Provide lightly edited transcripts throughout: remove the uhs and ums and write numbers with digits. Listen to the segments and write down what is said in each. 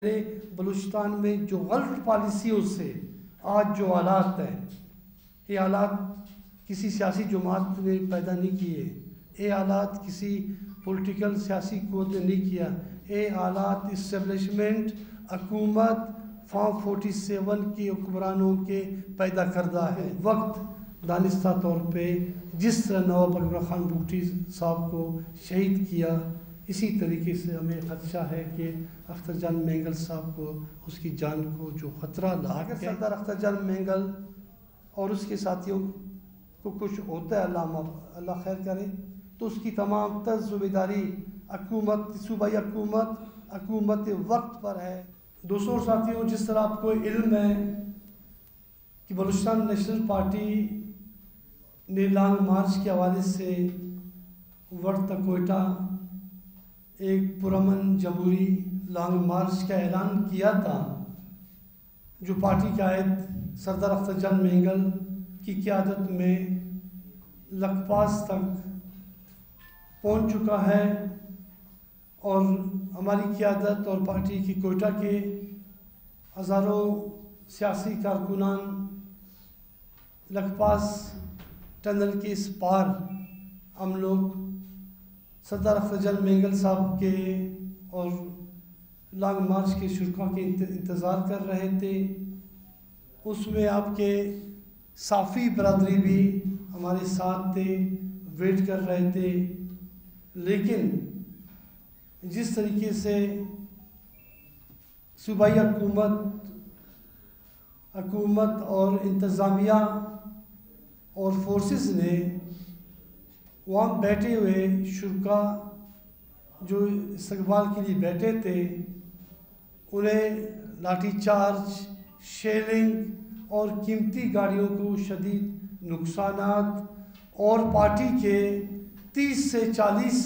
बलूचिस्तान में जो गलत पॉलिसियों से आज जो हालात हैं, ये हालात किसी सियासी जमात ने पैदा नहीं किए, ये हालात किसी पॉलिटिकल सियासी क़ुव्वत ने नहीं किया, ये हालात इस्टेब्लिशमेंट हुकूमत फॉर्म 47 के हुक्मरानों के पैदा करदा है। वक्त दानिस्ता तौर पे जिस तरह नवाब अकबर ख़ान भुट्टी साहब को शहीद किया, इसी तरीके से हमें ख़दशा है कि अख्तर जान मैंगल साहब को उसकी जान को जो ख़तरा लाक है। सरदार अख्तर जान मैंगल और उसके साथियों को कुछ होता है, अल्लाह खैर करे, तो उसकी तमाम तर ज़िम्मेदारी हुकूमत, सूबाई हुकूमत वक्त पर है। दोस्तों और साथियों, जिस तरह आपको इल्म है कि बलूचिस्तान नेशनल पार्टी ने लॉन्ग मार्च के हवाले से वर्ड तक कोयटा एक पुरअमन जमहूरी लॉन्ग मार्च का ऐलान किया था, जो पार्टी कायद सरदार अख्तर जान मैंगल की क़यादत में लखपास तक पहुंच चुका है। और हमारी क़यादत और पार्टी की कोयटा के हज़ारों सियासी कारकुनान लखपास टनल के इस पार हम लोग सरदार अख्तर जान मैंगल साहब के और लॉन्ग मार्च के शुरा के इंतज़ार कर रहे थे। उसमें आपके साफ़ी बरादरी भी हमारे साथ थे, वेट कर रहे थे। लेकिन जिस तरीके से सूबाई हुकूमत और इंतज़ामिया और फोर्सेस ने वहाँ बैठे हुए शुरा जो इस्तकबाल के लिए बैठे थे, उन्हें लाठी चार्ज, शेलिंग और कीमती गाड़ियों को शदीद नुकसानात और पार्टी के 30 से 40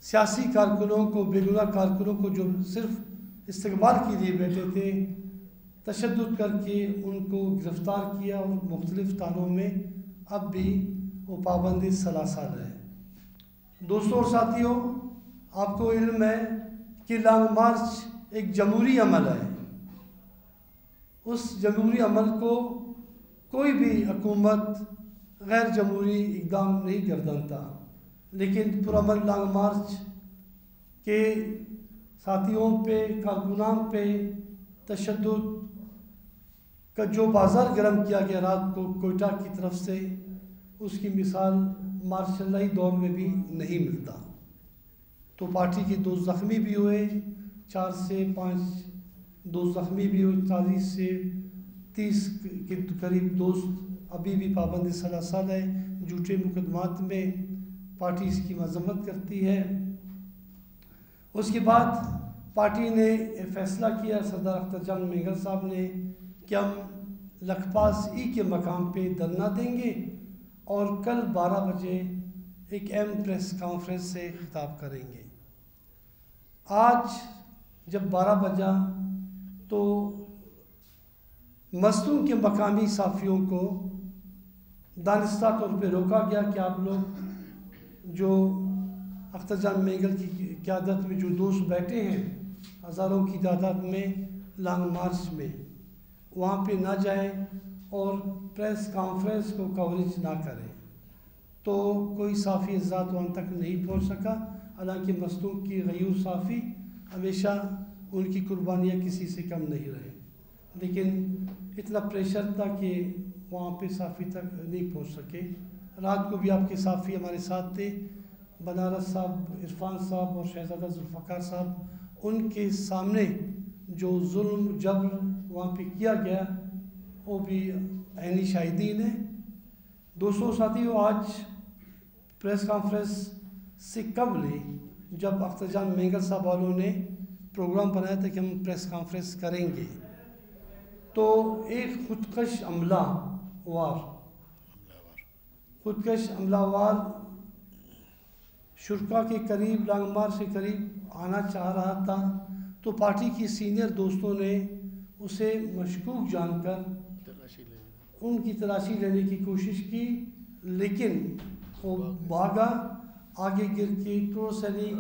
सियासी कारकुनों को, बेगुनाह कारकुनों को जो सिर्फ इस्तकबाल के लिए बैठे थे, तशद्दुद करके उनको गिरफ़्तार किया और मुख्तलिफ़ थानों में अब भी वो पाबंदी सलासल है। दोस्तों और साथियों, आपको इल्म है कि लॉन्ग मार्च एक जमहूरी अमल है। उस जमहूरी अमल को कोई भी हुकूमत गैर जमहूरी इक़दाम नहीं गर्दनता, लेकिन पुरअमन लॉन्ग मार्च के साथियों पे, कारकुनान पे तशद्दुद का जो बाज़ार गर्म किया गया रात को कोयटा की तरफ से, उसकी मिसाल मार्शलाई दौर में भी नहीं मिलता। तो पार्टी के 2 ज़ख्मी भी हुए, 4 से 5 2 ज़ख्मी भी हुए, 40 से 30 के करीब दोस्त अभी भी पाबंदी सलासल है। झूठे मुकदमात में पार्टी इसकी मजम्मत करती है। उसके बाद पार्टी ने फैसला किया, सरदार अख्तर जान मैंगल साहब ने, कि हम लखपास के मकाम पे धरना देंगे और कल 12 बजे एक अहम प्रेस कॉन्फ्रेंस से खिताब करेंगे। आज जब 12 बजा तो मज़लूम के मकामी साफ़ियों को दानिस्ता तौर पे रोका गया कि आप लोग जो अख्तर जान मैंगल की क़यादत में जो दोस्त बैठे हैं हज़ारों की तादाद में लॉन्ग मार्च में, वहाँ पे ना जाएं और प्रेस कॉन्फ्रेंस को कवरेज ना करें। तो कोई साफ़ी हज़रात वहाँ तक नहीं पहुँच सका। हालांकि मज़लूम की गयूर साफ़ी हमेशा उनकी कुर्बानियाँ किसी से कम नहीं रहे, लेकिन इतना प्रेशर था कि वहाँ पे साफ़ी तक नहीं पहुँच सके। रात को भी आपके साफ़ी हमारे साथ थे, बनारस साहब, इरफान साहब और शहज़ादा जुल्फ़िकार साहब। उनके सामने जो जुल्म जबर वहाँ पे किया गया, वो भी ऐनी शाहिदीन है। दोस्तों साथियों, आज प्रेस कॉन्फ्रेंस से कबल जब अख्तर जान मैंगल साहब वालों ने प्रोग्राम बनाया था कि हम प्रेस कॉन्फ्रेंस करेंगे, तो एक खुदकश हमलावर शुरा के करीब, लॉन्ग मार्च के करीब आना चाह रहा था। तो पार्टी की सीनियर दोस्तों ने उसे मशकूक जानकर उनकी तलाशी लेने की कोशिश की, लेकिन वो भागा, आगे गिर के थोड़ा सा नहीं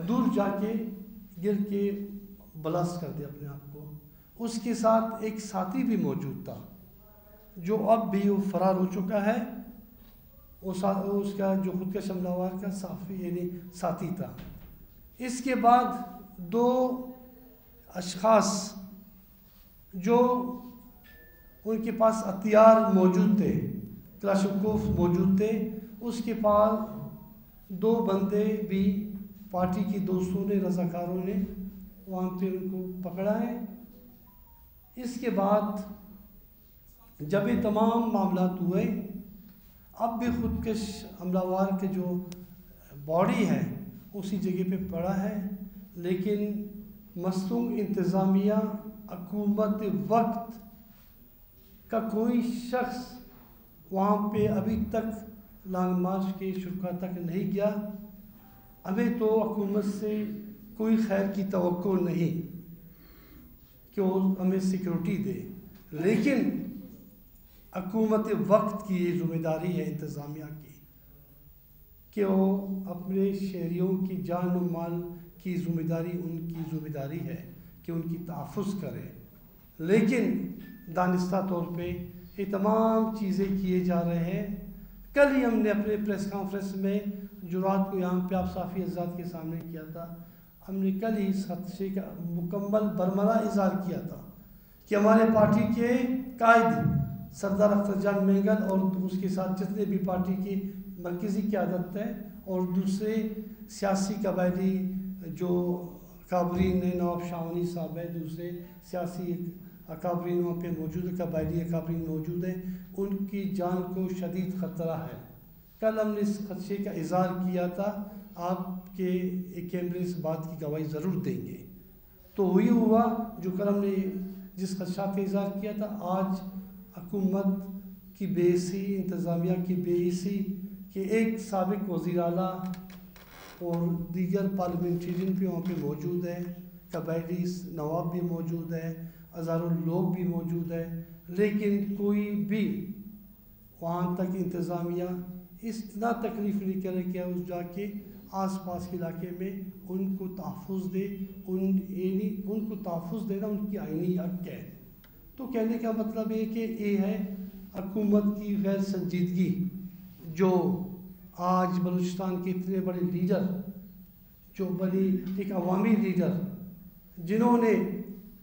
दूर जाके गिर के ब्लास्ट कर दिया अपने आप को। उसके साथ एक साथी भी मौजूद था जो अब भी वो फरार हो चुका है। उसका जो खुद का हमलावर का साफी यानी साथी था। इसके बाद दो अशखास जो उनके पास हथियार मौजूद थे, क्लाशकोफ मौजूद थे, उसके पास दो बंदे भी पार्टी के दोस्तों ने, रजाकारों ने वहाँ पे उनको पकड़ा है। इसके बाद जब ये तमाम मामला हुए, अब भी खुदकश हमलावर के जो बॉडी है उसी जगह पे पड़ा है, लेकिन मस्तूम इंतज़ामिया हुकूमत वक्त का कोई शख्स वहाँ पे अभी तक लॉन्ग मार्च के शुरा तक नहीं गया। हमें तो हुकूमत से कोई खैर की तवक्को नहीं कि वो हमें सिक्योरिटी दे, लेकिन हुकूमत वक्त की ये ज़िम्मेदारी है इंतज़ामिया की कि वो अपने शहरियों की जान और माल की ज़िम्मेदारी उनकी ज़िम्मेदारी है कि उनकी तहफ़्फ़ुज़ करें। लेकिन दानिस्ता तौर पे ये तमाम चीज़ें किए जा रहे हैं। कल ही हमने अपने प्रेस कॉन्फ्रेंस में जो रात को यहाँ पे आप साफ़ी आज़ाद के सामने किया था, हमने कल ही इस खदशे का मुकम्मल बरमला इज़हार किया था कि हमारे पार्टी के कायद सरदार अख्तर जान मेंगल और उसके साथ जितने भी पार्टी की मरकज़ी क़यादत है और दूसरे सियासी कबायली जो अकाबरीन है, नवाब शाहनी साहब है, दूसरे सियासी अकाबरीन वहाँ पे मौजूद है, कबायली अकाबरीन मौजूद है, उनकी जान को शदीद ख़तरा है। कल हमने इस खदशे का इज़हार किया था, आपके एक कैमरे इस बात की गवाही ज़रूर देंगे। तो वही हुआ जो कल हमने जिस खदशा का इज़हार किया था, आज हुकूमत की बेइज्जती, इंतज़ामिया की बेइज्जती कि एक साबिक़ वज़ीर आला और दीगर पार्लियामेंटेरियन भी वहाँ पे मौजूद है, कबायली नवाब भी मौजूद है, हज़ारों लोग भी मौजूद है, लेकिन कोई भी वहाँ तक इंतज़ामिया इतना तकलीफ़ नहीं करे कि उस जाके आस पास के इलाके में उनको तहफ़्फ़ुज़ दे। उनको तहफ़्फ़ुज़ देना उनकी आईनी हक़ है। तो कहने का मतलब ये कि ये है हुकूमत की गैर संजीदगी जो आज बलूचिस्तान के इतने बड़े लीडर, जो बड़ी एक अवामी लीडर जिन्होंने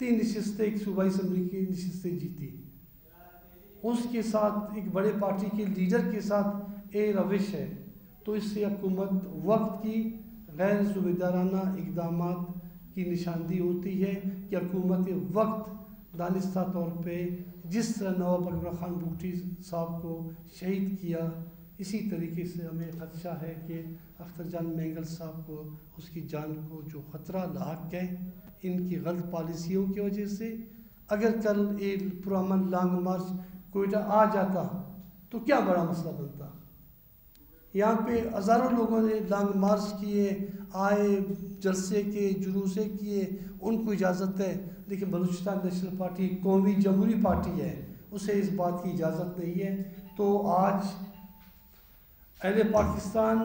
3 नशिस्तें एक सूबाई असम्बली की नशिस्तें जीती, उसके साथ एक बड़े पार्टी के लीडर के साथ ये रविश है, तो इससे हुकूमत वक्त की गैर ज़िम्मेदाराना इक़दामात की निशानदी होती है कि हुकूमत वक्त दानिस्ता तौर पे जिस तरह नवाब अकबर ख़ान बूटी साहब को शहीद किया, इसी तरीके से हमें ख़दशा है कि अख्तर जान मेंगल साहब को उसकी जान को जो ख़तरा लाक है इनकी गलत पॉलिसियों की वजह से। अगर कल ये पुरअमन लॉन्ग मार्च कोयटा आ जाता तो क्या बड़ा मसला बनता। यहाँ पे हज़ारों लोगों ने लॉन्ग मार्च किए, आए, जलसे किए, जुलूसे किए, उनको इजाज़त है, लेकिन बलूचिस्तान नेशनल पार्टी कौमी जमहूरी पार्टी है, उसे इस बात की इजाज़त नहीं है। तो आज अहले पाकिस्तान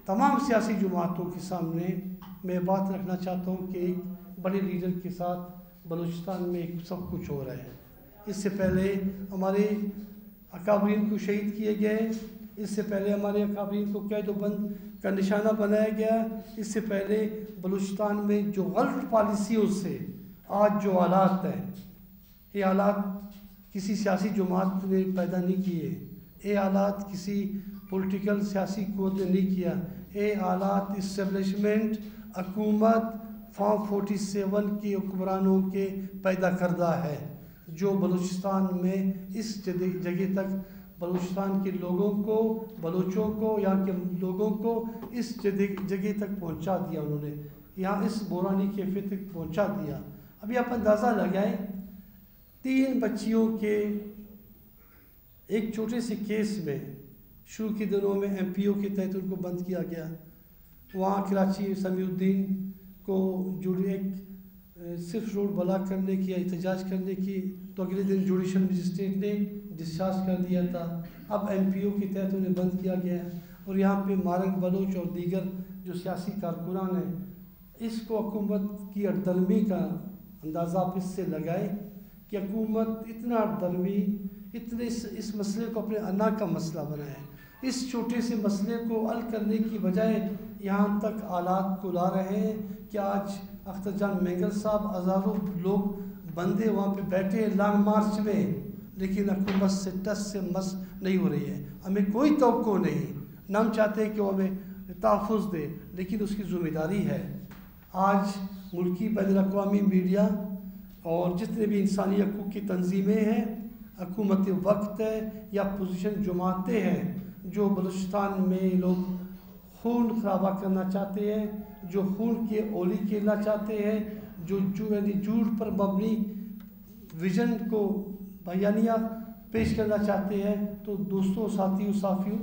तमाम सियासी जमातों के सामने मैं बात रखना चाहता हूँ कि एक बड़े लीडर के साथ बलूचिस्तान में सब कुछ हो रहा है। इससे पहले हमारे अकाबरीन को शहीद किए गए, इससे पहले हमारे अकाबरीन को कैदोबंद का निशाना बनाया गया, इससे पहले बलूचिस्तान में जो गलत पॉलिसियों से आज जो हालात हैं, ये हालात किसी सियासी जमात ने पैदा नहीं किए, ये हालात किसी पॉलिटिकल सियासी क़ुव्वत ने नहीं किया, ये हालात इस्टेब्लिशमेंट हुकूमत फॉर्म 47 के हुक्मरानों के पैदा करदा है, जो बलूचिस्तान में इस जगह तक बलूचिस्तान के लोगों को, बलूचों को, यहाँ के लोगों को इस जगह तक पहुँचा दिया। उन्होंने यहाँ इस बोरानी कैफे तक पहुँचा दिया। अभी आप अंदाज़ा लगाएं, 3 बच्चियों के एक छोटे से केस में शुरू के दिनों में MPO के तहत उनको बंद किया गया। वहाँ कराची समीउद्दीन को जुड़ी एक सिर्फ रोड ब्लॉक करने की या एहतजाज करने की, तो अगले दिन जुडिशल मजिस्ट्रेट ने डिस्चार्ज कर दिया था। अब MPO के तहत उन्हें बंद किया गया है। और यहाँ पे मारंग बलोच और दीगर जो सियासी कारकुनान हैं, इसको हुकूमत की अटदलमी का अंदाज़ा आप इससे लगाए कि हुकूमत इतना दरमी इतने इस मसले को अपने अना का मसला बनाए, इस छोटे से मसले को हल करने की बजाय यहाँ तक आलात को ला रहे हैं कि आज अख्तर जान मेंगल साहब हज़ारों लोग बंदे वहाँ पे बैठे हैं लॉन्ग मार्च में, लेकिन हुकूमत से टस से मस नहीं हो रही है। हमें कोई तवक्को नहीं, न हम चाहते हैं कि वो हमें तहफ़्फ़ुज़ दे, लेकिन उसकी ज़िम्मेदारी है। आज मुल्की बैनुल-अक़वामी मीडिया और जितने भी इंसानी हकूक़ की तंजीमें हैं, हुकूमत वक्त है या पोजीशन जमाते हैं जो बलूचिस्तान में लोग खून खराबा करना चाहते हैं, जो खून के ओली खेलना चाहते हैं, जो झूठ पर मबनी विजन को बयानिया पेश करना चाहते हैं, तो दोस्तों साथियों साफियों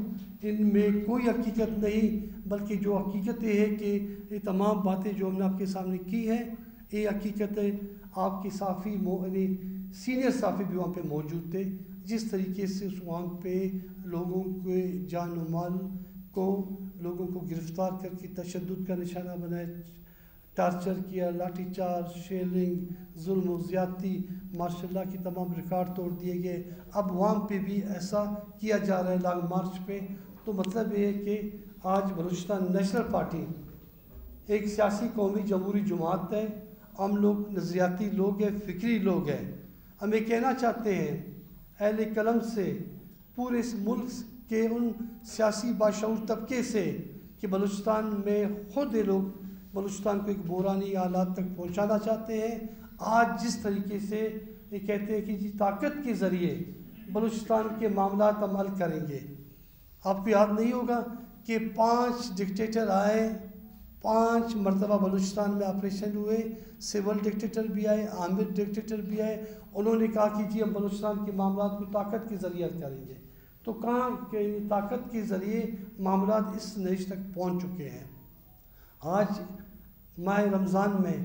इनमें कोई हकीकत नहीं, बल्कि जो हकीकत ये है कि ये तमाम बातें जो हमने आपके सामने की हैं, ये हकीकत है। आपके साफ़ी सीनियर साफ़ी भी वहाँ पे मौजूद थे। जिस तरीके से उस वहाँ पे लोगों के जान और माल को लोगों को गिरफ़्तार करके तशद्दुद का निशाना बनाए, टार्चर किया, लाठीचार्ज, शेलिंग, जुल्म और ज़्यादती, माशाल्लाह की तमाम रिकॉर्ड तोड़ दिए गए। अब वहाँ पे भी ऐसा किया जा रहा है लॉन्ग मार्च पे। तो मतलब ये है कि आज बलूचिस्तान नेशनल पार्टी एक सियासी कौमी जमहूरी जमात है। हम लोग नज़रियाती लोग हैं, फ़िक्री लोग हैं। हम ये कहना चाहते हैं अहले कलम से, पूरे इस मुल्क के उन सियासी बाशऊर तबके से कि बलूचिस्तान में ख़ुद ये लोग बलूचिस्तान को एक बुरानी हालात तक पहुँचाना चाहते हैं। आज जिस तरीके से ये कहते हैं कि जी ताकत के ज़रिए बलूचिस्तान के मामलात हम हल करेंगे। आपको याद नहीं होगा कि 5 डिक्टेटर आए, 5 मरतबा बलूचिस्तान में ऑपरेशन हुए, सिविल डिक्टेटर भी आए, आमिर डिक्टेटर भी आए। उन्होंने कहा कि जी हम बलूचिस्तान के मामलात को ताकत के ज़रिए हल करेंगे। तो कहाँ के ताकत के ज़रिए मामलात इस नतीजे तक पहुँच चुके हैं। आज माह रमज़ान में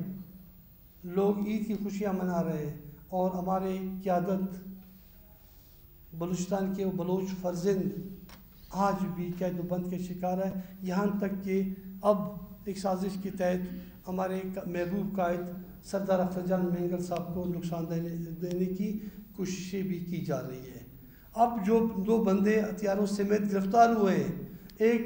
लोग ईद की खुशियाँ मना रहे हैं और हमारे क़यादत बलूचिस्तान के बलोच फर्जंद आज भी कैदबंद के शिकार है। यहाँ तक कि अब एक साजिश के तहत हमारे महबूब कायद सरदार अख्तर जान मेंगल साहब को नुकसान देने की कोशिशें भी की जा रही है। अब जो 2 बंदे हथियारों समेत गिरफ्तार हुए हैं, एक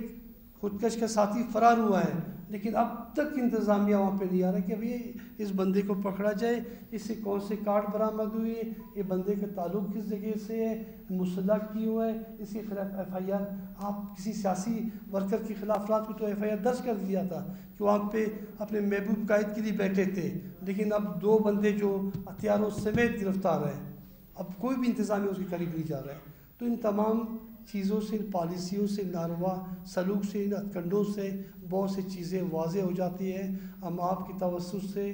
खुदकश का साथी फरार हुआ है, लेकिन अब तक इंतज़ामिया वहाँ पे नहीं आ रहा कि अभी इस बंदे को पकड़ा जाए, इससे कौन से कार्ड बरामद हुए, ये बंदे का ताल्लुक़ किस जगह से है, मुसल्लह क्यों है, इसके खिलाफ FIR। आप किसी सियासी वर्कर के खिलाफ रात को तो FIR दर्ज कर दिया था कि वहाँ पे अपने महबूब कायद के लिए बैठे थे, लेकिन अब 2 बंदे जो हथियारों समेत गिरफ्तार हैं, अब कोई भी इंतज़ामिया उसके करीब नहीं जा रहा है। तो इन तमाम चीज़ों से, इन पॉलिसियों से, नारवा सलूक से, इन हथकंडों से बहुत सी चीज़ें वाज़ेह हो जाती हैं। हम आपकी तवज्जुह से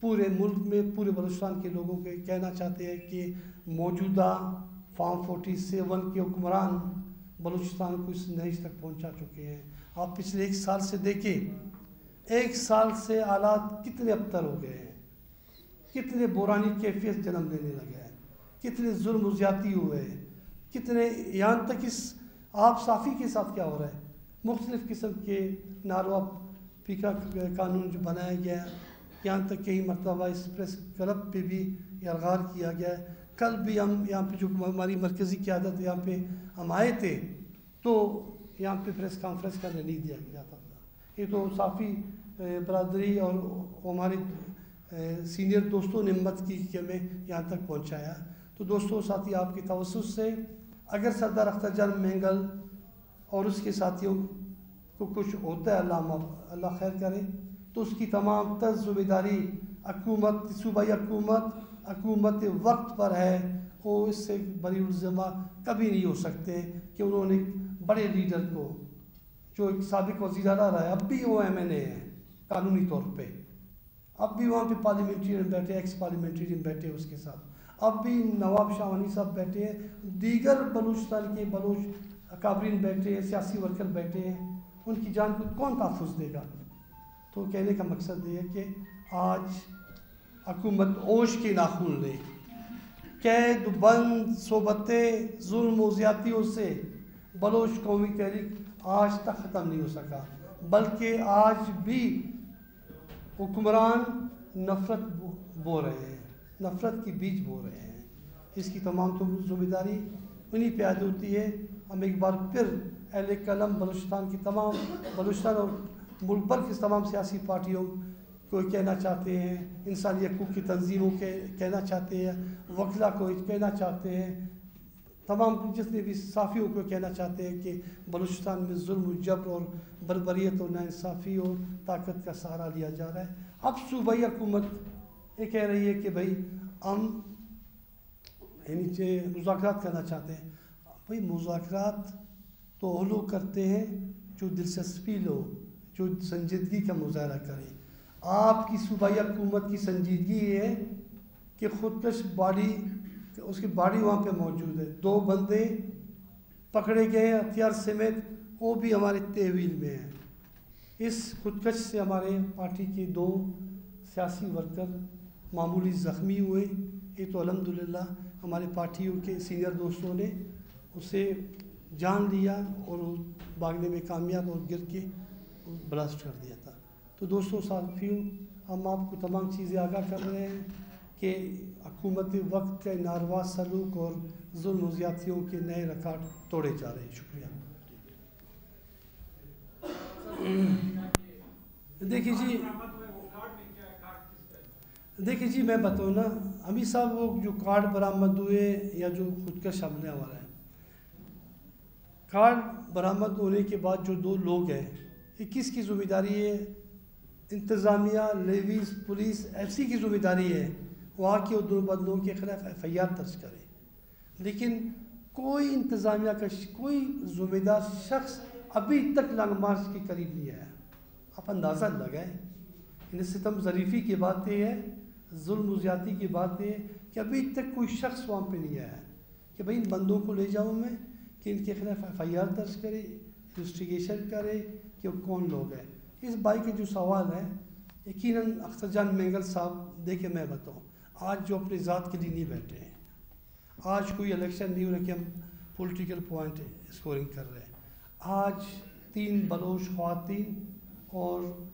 पूरे मुल्क में, पूरे बलूचिस्तान के लोगों को कहना चाहते हैं कि मौजूदा फॉर्म 47 के हुक्मरान बलूचिस्तान को इस नतीजे तक पहुँचा चुके हैं। आप पिछले 1 साल से देखें, 1 साल से हालात कितने अबतर हो गए हैं, कितने बुरानी कैफियत जन्म लेने लगे हैं, कितने जुल्म ज़्यादती हुए हैं, कितने यहाँ तक इस आप साफ़ी के साथ क्या हो रहा है। मुख्तलिफ़ किस्म के नारवा पीका कानून जो बनाया गया, यहाँ तक कई मरतबा इस प्रेस क्लब पे भी इरगार किया गया है। कल भी हम यहाँ पे जो हमारी मरकज़ी क़यादत यहाँ पे हम आए थे, तो यहाँ पे प्रेस कॉन्फ्रेंस करने नहीं दिया गया था। ये तो साफ़ी बरादरी और हमारे सीनियर दोस्तों ने हिम्मत की कि हमें यहाँ तक पहुँचाया। तो दोस्तों साथी, आपकी तवज्जुह से अगर सरदार अख्तर जान मेंगल और उसके साथियों को कुछ होता है, अल्लाह खैर करे, तो उसकी तमाम तर ज़िम्मेदारी हुकूमत, सूबाई हुकूमत वक्त पर है। वो इससे बरी उल्ज़मा कभी नहीं हो सकते कि उन्होंने बड़े लीडर को, जो एक साबिक़ वज़ीर आला रहा है, अब भी वो MNA है कानूनी तौर पे, अब भी वहाँ पे पार्लियामेंटेरियन बैठे, एक्स पार्लियामेंटेरियन बैठे उसके साथ, अब भी नवाब शाहवानी साहब बैठे हैं, दीगर बलूचिस्तान के बलोच अकाबरीन बैठे हैं, सियासी वर्कर बैठे हैं। उनकी जान को कौन तहफ़्फ़ुज़ देगा। तो कहने का मकसद ये है कि आज हुकूमत ओश के नाखून ले, कैद बंद सोबतें जुल्म व ज़्यादतियों से बलोच कौमी तहरीक आज तक ख़त्म नहीं हो सका, बल्कि आज भी हुक्मरान नफ़रत बो रहे हैं, नफ़रत की बीज बो रहे हैं। इसकी तमाम ज़िम्मेदारी उन्हीं पे आयद होती है। हम एक बार फिर अहले कलम बलूचिस्तान की तमाम, बलूचिस्तान और मुल्क भर की तमाम सियासी पार्टियों को कहना चाहते हैं, इंसानी हकूक़ की तंजीमों के कहना चाहते हैं, वकला को कहना चाहते हैं, तमाम जितने भी साफ़ियों को कहना चाहते हैं कि बलूचिस्तान में जुल्म, जबर और बर्बरियत और नाइंसाफ़ी और ताकत का सहारा लिया जा रहा है। अब सूबाई हुकूमत ये कह रही है कि भाई हम नीचे मुज़ाकरात करना चाहते हैं। भाई मुज़ाकरात तो वो लोग करते हैं जो दिलचस्पी लो, जो संजीदगी का मुजाहरा करें। आपकी सूबाई हुकूमत की संजीदगी ये है कि खुदकश बॉडी, उसकी बॉडी वहाँ पे मौजूद है, 2 बंदे पकड़े गए हथियार समेत, वो भी हमारे तहवील में है। इस खुदकश से हमारे पार्टी के 2 सियासी वर्कर मामूली ज़ख्मी हुए। ये तो अल्हम्दुलिल्लाह हमारे पार्टियों के सीनियर दोस्तों ने उसे जान लिया और भागने में कामयाब और गिर के ब्लास्ट कर दिया था। तो दोस्तों साथियों, हम आपको तमाम चीज़ें आगाह कर रहे हैं कि हुकूमत वक्त के नारवा सलूक और जुल्म ज़्यादतियों के नए रिकॉर्ड तोड़े जा रहे हैं। शुक्रिया। देखिए जी मैं बताऊँ ना, अमीर साहब वो जो कार्ड बरामद हुए या जो खुदकश हमले हमारा है, कार्ड बरामद होने के बाद जो 2 लोग हैं, ये किसकी ज़िम्मेदारी है? इंतज़ामिया, लेवीज़, पुलिस, एफसी की ज़िम्मेदारी है वहाँ के 2 बंदों के ख़िलाफ़ FIR दर्ज करे। लेकिन कोई इंतज़ामिया का कोई ज़िम्मेदार शख्स अभी तक लॉन्ग मार्च के करीब नहीं आया। आप अंदाज़ा लगाएं, इन सितम ज़रीफ़ी की बातें हैं, जुल्म ज़्यादती की बातें हैं कि अभी तक कोई शख्स वहाँ पे नहीं आया कि भाई इन बंदों को ले जाऊँ मैं कि इनके ख़िलाफ़ FIR दर्ज करे, इन्वेस्टिगेशन करे कि वो कौन लोग हैं। इस भाई के जो सवाल है, यकीनन अख्तर जान मेंगल साहब, देखिए मैं बताऊँ, आज जो अपनी ज़ात के लिए नहीं बैठे हैं, आज कोई इलेक्शन नहीं हो रहा कि हम पॉलिटिकल पॉइंट स्कोरिंग कर रहे हैं। आज 3 बलोच ख़वातीन और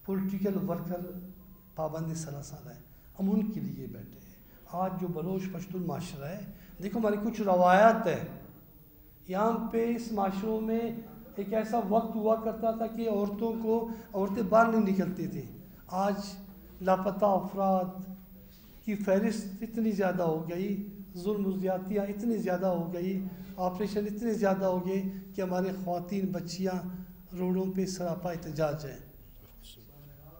पॉलिटिकल वर्कर पाबंदी सलासाल है, हम उनके लिए बैठे हैं। आज जो बलोच पश्तून माशरा है, देखो हमारी कुछ रवायात है यहाँ पे। इस माशरों में एक ऐसा वक्त हुआ करता था कि औरतें बाहर नहीं निकलती थी। आज लापता अफराद की फहरिस्त इतनी ज़्यादा हो गई, जुल्म ज़्यादतियाँ इतनी ज़्यादा हो गई, ऑपरेशन इतने ज़्यादा हो गए कि हमारे ख़वातीन बच्चियाँ रोडों पे सरापा एहतजाज है।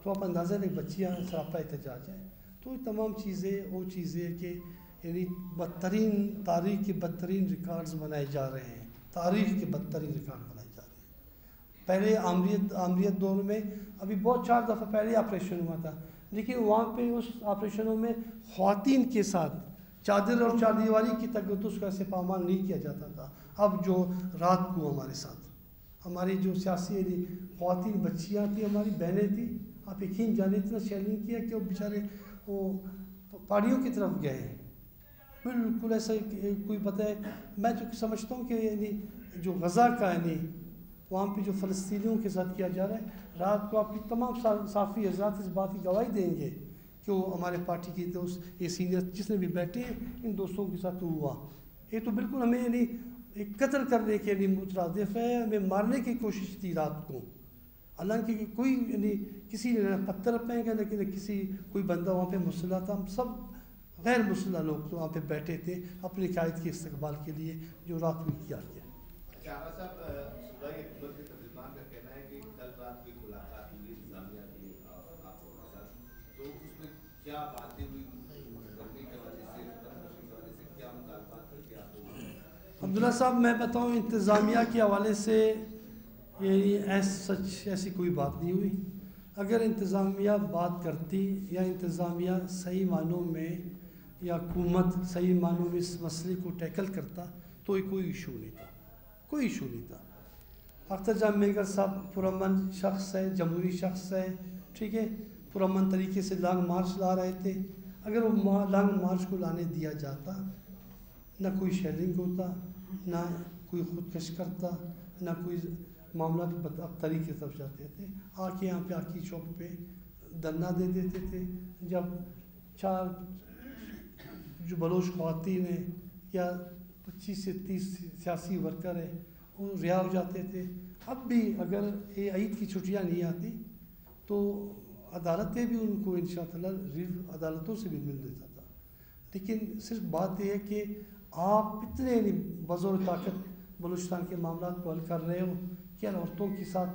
तो आप अंदाज़ा लें, बच्चियाँ सरापा एहतजाज है। तो तमाम चीज़ें वो चीज़ें कि यानी बदतरीन तारीख़ के बदतरीन रिकॉर्ड्स बनाए जा रहे हैं, तारीख़ के बदतरीन रिकॉर्ड बनाए जा रहे हैं। पहले आमरीत दौर में अभी बहुत 4 दफ़ा पहले ऑपरेशन हुआ था, लेकिन वहाँ पे उस ऑपरेशनों में ख़वातीन के साथ चादर और चारदीवारी की तगद्दुस का ऐसे पामाल नहीं किया जाता था। अब जो रात को हमारे साथ हमारी जो सियासी ख़वातीन बच्चियाँ थी, हमारी बहनें थी, आप यकीन जाने इतना शैलिंग किया कि वो बेचारे वो पहाड़ियों की तरफ गए। बिल्कुल ऐसा कोई बताए, मैं जो समझता हूँ कि यानी जो गज़ा का यानी वहाँ पे जो फ़लस्तीनियों के साथ किया जा रहा है, रात को आपकी तमाम साफ़ी हज़रात इस बात की गवाही देंगे कि वो हमारे पार्टी के दोस्त, ये सीनियर जिसने भी बैठे हैं, इन दोस्तों के साथ हुआ। ये तो बिल्कुल हमें यानी एक कत्ल करने के लिए मुतरादिफ है, हमें मारने की कोशिश थी रात को। हालांकि कोई यानी किसी ने पत्थर फेंका, लेकिन किसी कोई बंदा वहाँ पे मुसल्ला था। हम सब गैर मुसल्ला लोग तो वहाँ पे बैठे थे अपनी कायद के इस्तकबाल के लिए, जो रात में किया गया। अब्दुल्ला साहब, मैं बताऊँ इंतज़ामिया के हवाले से ये सच ऐसी कोई बात नहीं हुई। अगर इंतज़ामिया बात करती या इंतज़ामिया सही मानों में या हुकूमत सही मानों में इस मसले को टैकल करता तो कोई इशू नहीं था, कोई इशू नहीं था। अख्तर जान मेंगल साहब पुरअमन शख्स है, जमहूरी शख्स है, ठीक है, पुरअमन तरीके से लॉन्ग मार्च ला रहे थे। अगर वो लॉन्ग मार्च को लाने दिया जाता, ना कोई शेलिंग होता, ना कोई खुदकश करता, ना कोई मामला की बदतरी की तरफ जाते थे। आके यहाँ पे आकी चौक पे धरना दे देते थे। जब 4 जो बलोच ख़वातीन हैं या 25 से 30 सियासी वर्कर हैं वो रिहा हो जाते थे। अब भी अगर ये ईद की छुट्टियाँ नहीं आती तो अदालतें भी उनको इंशाअल्लाह रिव अदालतों से भी मिल देता था। लेकिन सिर्फ बात यह है कि आप इतने बज़ोर ताकत बलूचिस्तान के मामला को हल कर रहे हो कि यार औरतों के साथ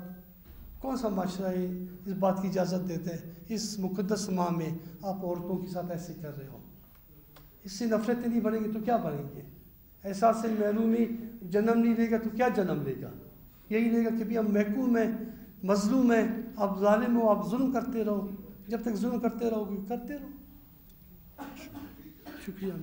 कौन सा माशरा है इस बात की इजाज़त देता है, इस मुक़द्दस माह में आप औरतों के साथ ऐसे कर रहे हो। इससे नफ़रतें नहीं बढ़ेंगी तो क्या बढ़ेंगे? एहसास से महरूमी जन्म नहीं लेगा तो क्या जन्म लेगा? यही लेगा कि भी हम महकूम हैं, मजलूम हैं, आप जालिम हो, आप जुल्म करते रहो। जब तक जुल्म करते रहोगे करते रहो। शुक्रिया।